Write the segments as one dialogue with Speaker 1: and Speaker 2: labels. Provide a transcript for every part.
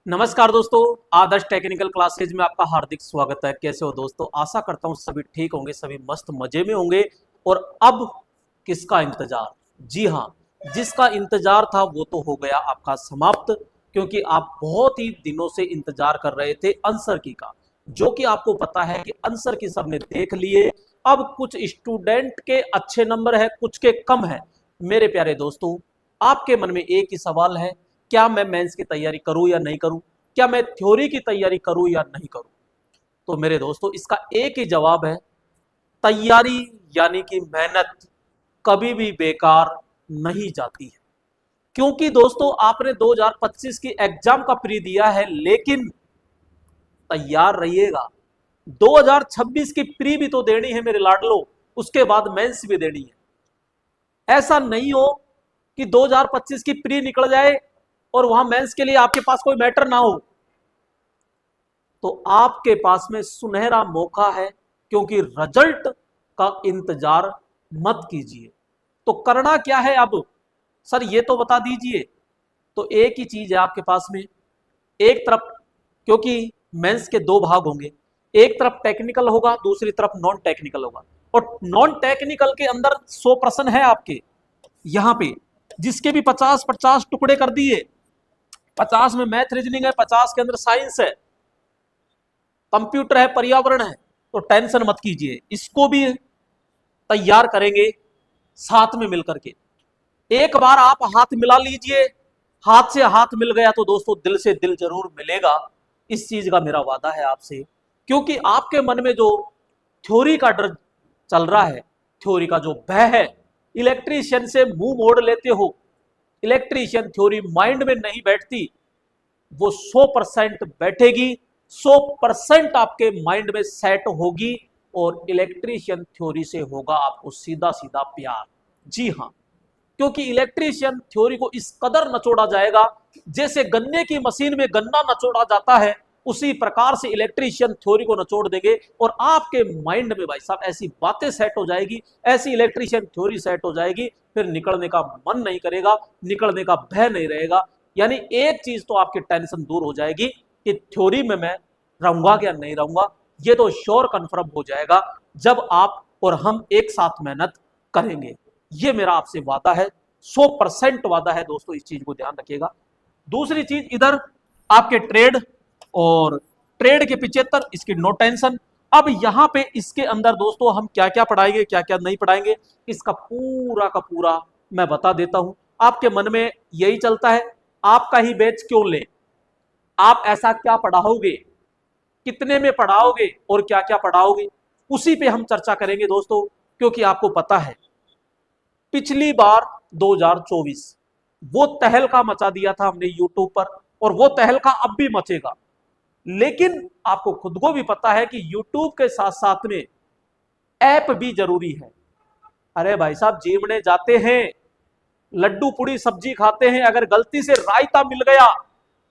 Speaker 1: नमस्कार दोस्तों, आदर्श technical classes में आपका हार्दिक स्वागत है। कैसे हो दोस्तों? आशा करता हूँ सभी ठीक होंगे, सभी मस्त मजे में होंगे। और अब किसका इंतजार? जी हाँ, जिसका इंतजार था वो तो हो गया आपका समाप्त, क्योंकि आप बहुत ही दिनों से इंतजार कर रहे थे आंसर की का, जो कि आपको पता है कि आंसर की सबने देख लिए। अब कुछ स्टूडेंट के अच्छे नंबर है, कुछ के कम है। मेरे प्यारे दोस्तों, आपके मन में एक ही सवाल है, क्या मैं मेंस की तैयारी करूं या नहीं करूं? क्या मैं थ्योरी की तैयारी करूं या नहीं करूं? तो मेरे दोस्तों, इसका एक ही जवाब है, तैयारी यानी कि मेहनत कभी भी बेकार नहीं जाती है। क्योंकि दोस्तों, आपने 2025 की एग्जाम का प्री दिया है, लेकिन तैयार रहिएगा। 2026 की प्री भी तो देनी है मेरे लाडलो, उसके बाद मेंस भी देनी है। ऐसा नहीं हो कि 2025 की प्री निकल जाए और वहां मेंस के लिए आपके पास कोई मैटर ना हो। तो आपके पास में सुनहरा मौका है, क्योंकि रिजल्ट का इंतजार मत कीजिए। तो करना क्या है अब? सर ये तो बता दीजिए। तो एक ही चीज है आपके पास में। एक तरफ, क्योंकि मेंस के दो भाग होंगे, एक तरफ टेक्निकल होगा, दूसरी तरफ नॉन टेक्निकल होगा। और नॉन टेक्निकल के अंदर 100 प्रश्न है आपके यहां पे, जिसके भी 50-50 टुकड़े कर दिए। 50 में मैथ रीजनिंग है, 50 के अंदर साइंस है, कंप्यूटर है, पर्यावरण है। तो टेंशन मत कीजिए, इसको भी तैयार करेंगे साथ में मिलकर के। एक बार आप हाथ मिला लीजिए, हाथ से हाथ मिल गया तो दोस्तों दिल से दिल जरूर मिलेगा। इस चीज का मेरा वादा है आपसे। क्योंकि आपके मन में जो थ्योरी का डर चल रहा है, थ्योरी का जो भय है, इलेक्ट्रीशियन से मुंह मोड़ लेते हो, इलेक्ट्रीशियन थ्योरी माइंड में नहीं बैठती, वो 100% बैठेगी, 100% आपके माइंड में सेट होगी। और इलेक्ट्रीशियन थ्योरी से होगा आपको सीधा सीधा प्यार। जी हाँ, क्योंकि इलेक्ट्रीशियन थ्योरी को इस कदर नचोड़ा जाएगा, जैसे गन्ने की मशीन में गन्ना नचोड़ा जाता है, उसी प्रकार से इलेक्ट्रीशियन थ्योरी को नचोड़ देंगे। और आपके माइंड में भाई साहब ऐसी बातें सेट हो जाएगी, ऐसी इलेक्ट्रीशियन थ्योरी सेट हो जाएगी, फिर निकलने का मन नहीं करेगा, निकलने का भय नहीं रहेगा। यानी एक चीज तो आपकी टेंशन दूर हो जाएगी कि थ्योरी में मैं रहूंगा क्या नहीं रहूंगा, ये तो श्योर कन्फर्म हो जाएगा जब आप और हम एक साथ मेहनत करेंगे। ये मेरा आपसे वादा है, 100% वादा है दोस्तों, इस चीज को ध्यान रखिएगा। दूसरी चीज, इधर आपके ट्रेड और ट्रेड के 75, इसकी नो टेंशन। अब यहां पे इसके अंदर दोस्तों हम क्या क्या पढ़ाएंगे, क्या क्या नहीं पढ़ाएंगे, इसका पूरा का पूरा मैं बता देता हूं। आपके मन में यही चलता है, आपका ही बैच क्यों ले, आप ऐसा क्या पढ़ाओगे, कितने में पढ़ाओगे और क्या क्या पढ़ाओगे, उसी पे हम चर्चा करेंगे दोस्तों। क्योंकि आपको पता है पिछली बार 2024 वो तहलका मचा दिया था हमने यूट्यूब पर, और वो तहलका अब भी मचेगा। लेकिन आपको खुद को भी पता है कि यूट्यूब के साथ साथ में ऐप भी जरूरी है। अरे भाई साहब, जीवने जाते हैं, लड्डू पूड़ी सब्जी खाते हैं, अगर गलती से रायता मिल गया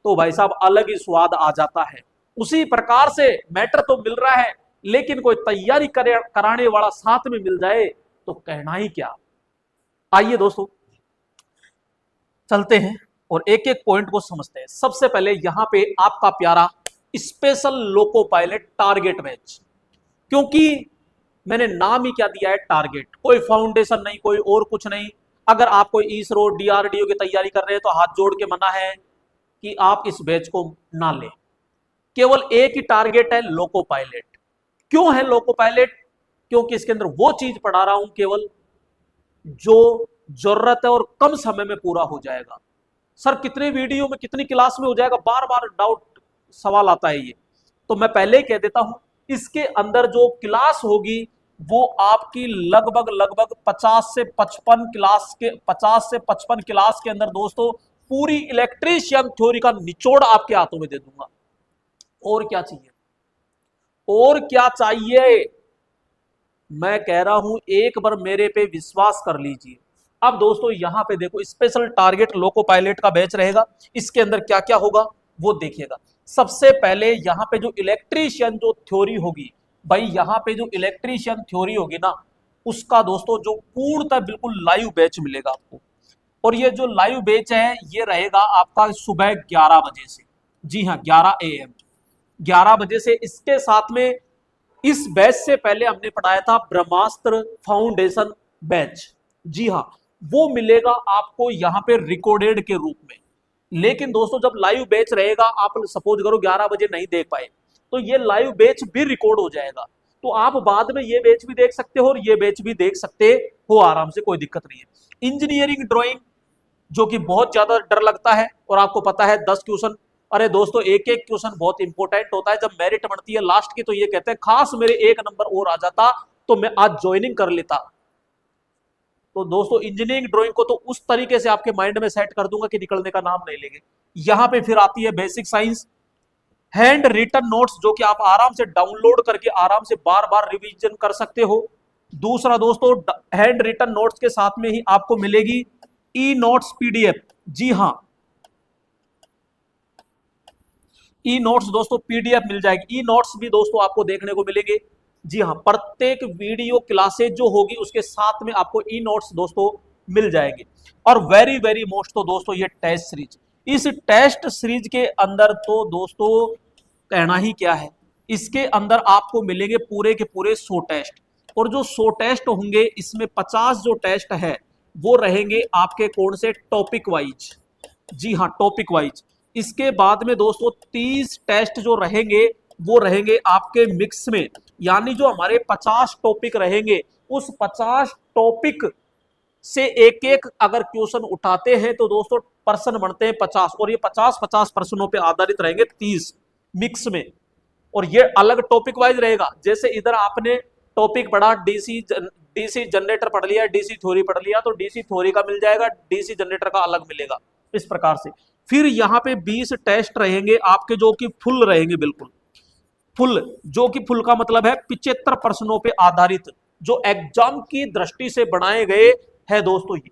Speaker 1: तो भाई साहब अलग ही स्वाद आ जाता है। उसी प्रकार से मैटर तो मिल रहा है, लेकिन कोई तैयारी कराने वाला साथ में मिल जाए तो कहना ही क्या। आइए दोस्तों, चलते हैं और एक एक पॉइंट को समझते हैं। सबसे पहले यहां पे आपका प्यारा special loco pilot target batch. क्योंकि मैंने नाम ही क्या दिया है, टारगेट। कोई फाउंडेशन नहीं, कोई और कुछ नहीं। अगर आप कोई इसरो डीआरडीओ की तैयारी कर रहे हैं तो हाथ जोड़ के मना है कि आप इस बैच को ना लें। केवल एक ही टारगेट है, लोको पायलट। क्यों है लोको पायलट? क्योंकि इसके अंदर वो चीज पढ़ा रहा हूं केवल जो जरूरत है और कम समय में पूरा हो जाएगा। सर कितने वीडियो में, कितनी क्लास में हो जाएगा, बार बार डाउट सवाल आता है ये। तो मैं पहले ही कह देता हूं, इसके अंदर जो क्लास होगी वो आपकी लगभग लगभग 50 से 55 क्लास के 50 से 55 क्लास के अंदर दोस्तों पूरी इलेक्ट्रीशियन थ्योरी का निचोड़ आपके हाथों में दे दूंगा। और क्या चाहिए, और क्या चाहिए? मैं कह रहा हूं एक बार मेरे पे विश्वास कर लीजिए। अब दोस्तों यहां पे देखो, स्पेशल टारगेट लोको पायलट का बैच रहेगा। इसके अंदर क्या क्या होगा वो देखिएगा। सबसे पहले यहां पे जो इलेक्ट्रीशियन जो थ्योरी होगी, भाई यहां पे जो इलेक्ट्रीशियन थ्योरी होगी ना, उसका दोस्तों जो पूर्णतः बिल्कुल लाइव बैच मिलेगा आपको। और ये जो लाइव बैच है ये रहेगा आपका सुबह 11 बजे से। जी हाँ 11 AM, 11 बजे से। इसके साथ में इस बैच से पहले हमने पढ़ाया था ब्रह्मास्त्र फाउंडेशन बैच, जी हाँ, वो मिलेगा आपको यहाँ पे रिकॉर्डेड के रूप में। लेकिन दोस्तों जब लाइव बैच रहेगा, आप सपोज करो 11 बजे नहीं देख पाए, तो ये लाइव बैच भी रिकॉर्ड हो जाएगा, तो आप बाद में ये बैच भी देख सकते हो और ये बैच भी देख सकते हो आराम से, कोई दिक्कत नहीं है। इंजीनियरिंग ड्राइंग जो कि बहुत ज्यादा डर लगता है, और आपको पता है 10 क्वेश्चन, अरे दोस्तों एक एक क्वेश्चन बहुत इंपॉर्टेंट होता है। जब मेरिट बढ़ती है लास्ट की, तो ये कहते हैं खास मेरे 1 नंबर और आ जाता तो मैं आज ज्वाइनिंग कर लेता। तो दोस्तों इंजीनियरिंग ड्राइंग को तो उस तरीके से आपके माइंड में सेट कर दूंगा कि निकलने का नाम नहीं लेंगे। यहां पे फिर आती है basic science, hand written notes जो कि आप आराम से डाउनलोड करके आराम से बार बार रिवीजन कर सकते हो। दूसरा दोस्तों हैंड रिटन नोट्स के साथ में ही आपको मिलेगी ई नोट्स पीडीएफ, जी हां ई नोट्स दोस्तों पीडीएफ मिल जाएगी। ई नोट्स भी दोस्तों आपको देखने को मिलेंगे, जी हाँ, प्रत्येक वीडियो क्लासेज जो होगी उसके साथ में आपको ई नोट्स दोस्तों मिल जाएंगे। और वेरी वेरी मोस्ट तो दोस्तों ये टेस्ट सीरीज, इस टेस्ट सीरीज के अंदर तो दोस्तों कहना ही क्या है, इसके अंदर आपको मिलेंगे पूरे के पूरे 100 टेस्ट, और जो 100 टेस्ट होंगे इसमें 50 जो टेस्ट है वो रहेंगे आपके कौन से टॉपिक वाइज, जी हाँ टॉपिक वाइज। इसके बाद में दोस्तों 30 टेस्ट जो रहेंगे वो रहेंगे आपके मिक्स में, यानी जो हमारे 50 टॉपिक रहेंगे उस 50 टॉपिक से एक एक अगर क्वेश्चन उठाते हैं तो दोस्तों पर्सन बनते हैं 50, और ये 50-50 प्रश्नों पे आधारित रहेंगे 30 मिक्स में, और ये अलग टॉपिक वाइज रहेगा। जैसे इधर आपने टॉपिक पढ़ा डीसी जनरेटर पढ़ लिया, डीसी थ्योरी पढ़ लिया, तो डीसी थ्योरी का मिल जाएगा, डीसी जनरेटर का अलग मिलेगा, इस प्रकार से। फिर यहाँ पे 20 टेस्ट रहेंगे आपके जो कि फुल रहेंगे, बिल्कुल फुल, जो कि फुल का मतलब है 75 प्रश्नों पे आधारित, जो एग्जाम की दृष्टि से बनाए गए हैं दोस्तों ये।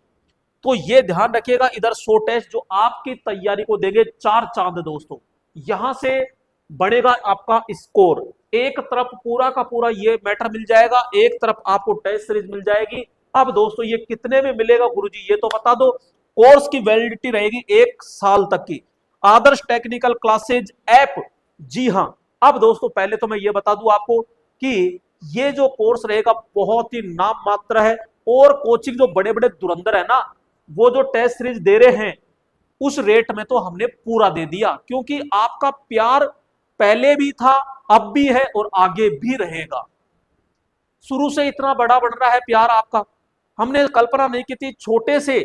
Speaker 1: तो ये ध्यान रखिएगा, इधर 100 टेस्ट जो आपकी तैयारी को देंगे 4 चांद दोस्तों। यहां से बढ़ेगा आपका स्कोर, एक तरफ पूरा का पूरा ये मैटर मिल जाएगा, एक तरफ आपको टेस्ट सीरीज मिल जाएगी। अब दोस्तों ये कितने में मिलेगा गुरुजी ये तो बता दो। कोर्स की वैलिडिटी रहेगी 1 साल तक की, आदर्श टेक्निकल क्लासेज ऐप, जी हां। अब दोस्तों पहले तो मैं ये बता दूं आपको कि ये जो कोर्स रहेगा बहुत ही नाम मात्र है, और कोचिंग जो बड़े बड़े धुरंधर है ना, वो जो टेस्ट सीरीज दे रहे हैं उस रेट में तो हमने पूरा दे दिया, क्योंकि आपका प्यार पहले भी था, अब भी है और आगे भी रहेगा। शुरू से इतना बड़ा बढ़ रहा है प्यार आपका, हमने कल्पना नहीं की थी छोटे से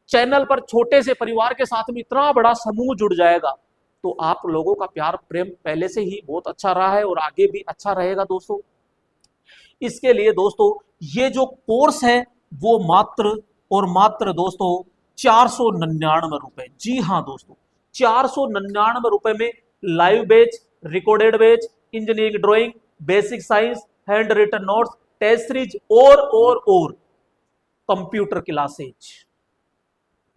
Speaker 1: चैनल पर छोटे से परिवार के साथ में इतना बड़ा समूह जुड़ जाएगा। तो आप लोगों का प्यार प्रेम पहले से ही बहुत अच्छा रहा है और आगे भी अच्छा रहेगा दोस्तों। इसके लिए दोस्तों ये जो कोर्स है वो मात्र और मात्र दोस्तों 499 रुपए, जी हाँ दोस्तों 499 रुपए में live batch, recorded batch, engineering drawing, basic science, hand written notes, test series और कंप्यूटर क्लासेज,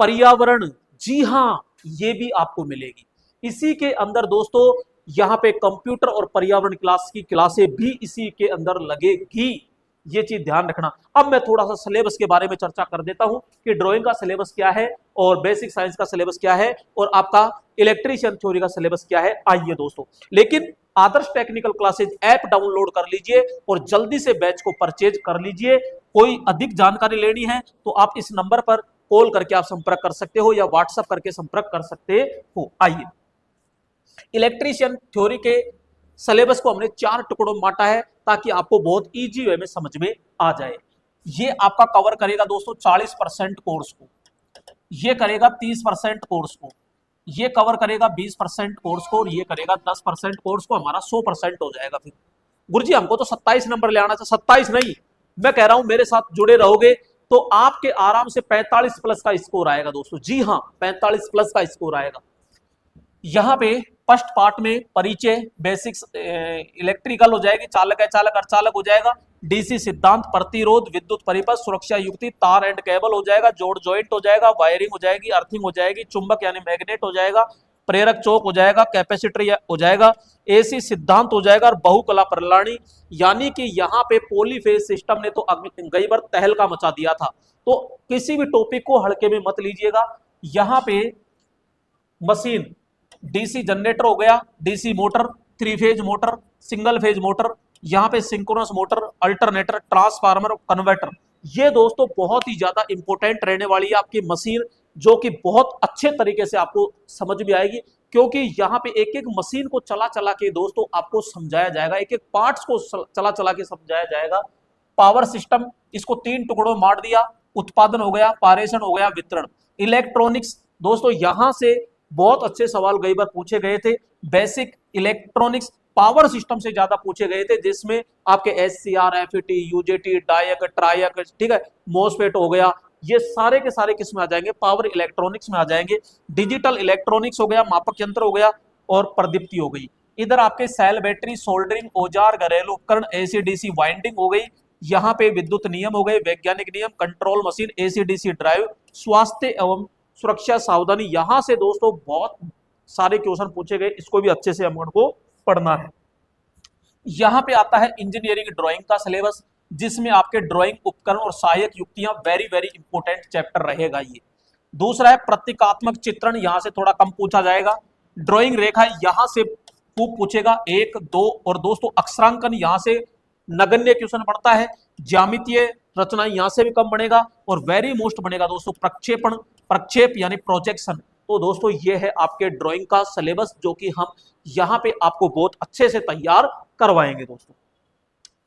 Speaker 1: पर्यावरण, जी हां ये भी आपको मिलेगी। इसी के अंदर दोस्तों यहां पे कंप्यूटर और पर्यावरण क्लास की क्लासें भी इसी के अंदर लगेगी, ये चीज ध्यान रखना। अब मैं थोड़ा सा सिलेबस के बारे में चर्चा कर देता हूं कि ड्राइंग का सिलेबस क्या है और बेसिक साइंस का सिलेबस क्या है और आपका इलेक्ट्रीशियन थ्योरी का सिलेबस क्या है। आइए दोस्तों, लेकिन आदर्श टेक्निकल क्लासेज ऐप डाउनलोड कर लीजिए और जल्दी से बैच को परचेज कर लीजिए। कोई अधिक जानकारी लेनी है तो आप इस नंबर पर कॉल करके आप संपर्क कर सकते हो या व्हाट्सएप करके संपर्क कर सकते हो। आइए, इलेक्ट्रीशियन थ्योरी के सिलेबस को हमने 4 टुकड़ों में बांटा है ताकि आपको बहुत इजी वे में समझ में आ जाए। ये आपका कवर करेगा दोस्तों 40% कोर्स को, ये करेगा 30% कोर्स को, ये कवर करेगा 20% कोर्स को और ये करेगा 10% कोर्स को। हमारा 100% हो जाएगा। फिर गुरुजी हमको तो 27 नंबर ले आना चाहिए। 27 नहीं, मैं कह रहा हूं मेरे साथ जुड़े रहोगे तो आपके आराम से 45 प्लस का स्कोर आएगा दोस्तों। जी हाँ 45 प्लस का स्कोर आएगा। यहाँ पे फर्स्ट पार्ट में परिचय, बेसिक्स इलेक्ट्रिकल हो जाएगी, चालक अचालक अर्चालक हो जाएगा, डीसी सिद्धांत, प्रतिरोध, विद्युत परिपथ, सुरक्षा युक्ति, तार एंड केबल हो जाएगा, जोड़ जॉइंट हो जाएगा, वायरिंग हो जाएगी, अर्थिंग हो जाएगी, चुंबक यानी मैग्नेट हो जाएगा, प्रेरक चौक हो जाएगा, कैपेसिटर हो जाएगा, एसी सिद्धांत हो जाएगा और बहुकला प्रणाली। यानी कि यहाँ पे पॉलीफेज सिस्टम ने तो कई बार तहलका मचा दिया था, तो किसी भी टॉपिक को हल्के में मत लीजिएगा। यहाँ पे मशीन, डीसी जनरेटर हो गया, DC motor, 3 phase motor, single phase motor, यहाँ पे synchronous motor, alternator, transformer, converter. ये दोस्तों बहुत ही ज्यादा इंपॉर्टेंट रहने वाली है आपकी मशीन, जो कि बहुत अच्छे तरीके से आपको समझ में आएगी, क्योंकि यहाँ पे एक एक मशीन को चला चला के दोस्तों आपको समझाया जाएगा, एक एक पार्ट्स को चला चला के समझाया जाएगा। पावर सिस्टम, इसको 3 टुकड़ों में बांट दिया, उत्पादन हो गया, पारेषण हो गया, वितरण। इलेक्ट्रॉनिक्स दोस्तों यहां से बहुत अच्छे सवाल कई बार पूछे गए थे। बेसिक इलेक्ट्रॉनिक्स पावर सिस्टम से ज्यादा पूछे गए थे, जिसमें आपके SCR, FET, UJT, डायक, ट्रायक, ठीक है, मोसफेट हो गया, ये सारे के सारे किस में आ जाएंगे, पावर इलेक्ट्रॉनिक्स में आ जाएंगे। डिजिटल इलेक्ट्रॉनिक्स हो गया, मापक यंत्र हो गया, और प्रदीप्ति हो गई। इधर आपके सेल, बैटरी, सोल्डरिंग, औजार, घरेलू उपकरण, AC/DC वाइंडिंग हो गई। यहाँ पे विद्युत नियम हो गए, वैज्ञानिक नियम, कंट्रोल मशीन, AC/DC ड्राइव, स्वास्थ्य एवं सुरक्षा सावधानी। यहां से दोस्तों बहुत सारे क्वेश्चन पूछे गए, इसको भी अच्छे से हमको पढ़ना है। यहां पे आता है इंजीनियरिंग ड्राइंग का सिलेबस, जिसमें आपके ड्राइंग उपकरण और सहायक युक्तियां वेरी वेरी इंपॉर्टेंट चैप्टर रहेगा ये। दूसरा है प्रतीकात्मक चित्रण, यहां से थोड़ा कम पूछा जाएगा। ड्राइंग रेखा यहां से खूब पूछेगा, 1, 2, और दोस्तों अक्षरांकन यहां से नगण्य क्वेश्चन पड़ता है। ज्यामितीय रचना यहां से भी कम बनेगा, और वेरी मोस्ट बनेगा दोस्तों प्रक्षेपण, प्रक्षेप यानी प्रोजेक्शन। तो दोस्तों ये है आपके ड्राइंग का सिलेबस, जो कि हम यहाँ पे आपको बहुत अच्छे से तैयार करवाएंगे दोस्तों।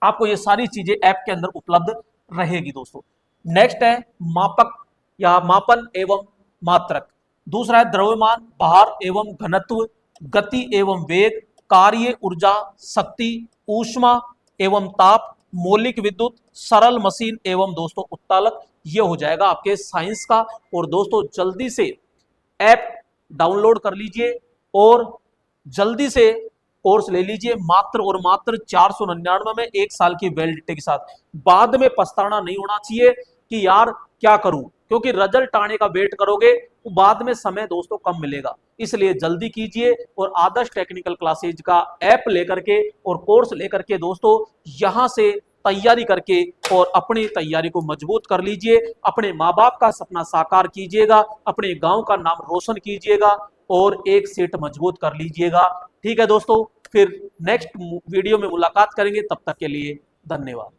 Speaker 1: आपको ये सारी चीजें ऐप के अंदर उपलब्ध रहेगी दोस्तों। नेक्स्ट है मापक या मापन एवं मात्रक। दूसरा है द्रव्यमान, भार एवं घनत्व, गति एवं वेग, कार्य, ऊर्जा, शक्ति, ऊष्मा एवं ताप, मौलिक विद्युत, सरल मशीन एवं दोस्तों उत्तालक। ये हो जाएगा आपके साइंस का। और दोस्तों जल्दी से ऐप डाउनलोड कर लीजिए और जल्दी से कोर्स ले लीजिए, मात्र और मात्र 499 में 1 साल की वैलिडिटी के साथ। बाद में पछताना नहीं होना चाहिए कि यार क्या करूं, क्योंकि रिजल्ट आने का वेट करोगे तो बाद में समय दोस्तों कम मिलेगा। इसलिए जल्दी कीजिए और आदर्श टेक्निकल क्लासेज का ऐप लेकर के और कोर्स लेकर के दोस्तों यहां से तैयारी करके और अपनी तैयारी को मजबूत कर लीजिए। अपने माँ बाप का सपना साकार कीजिएगा, अपने गांव का नाम रोशन कीजिएगा और एक सीट मजबूत कर लीजिएगा। ठीक है दोस्तों, फिर नेक्स्ट वीडियो में मुलाकात करेंगे, तब तक के लिए धन्यवाद।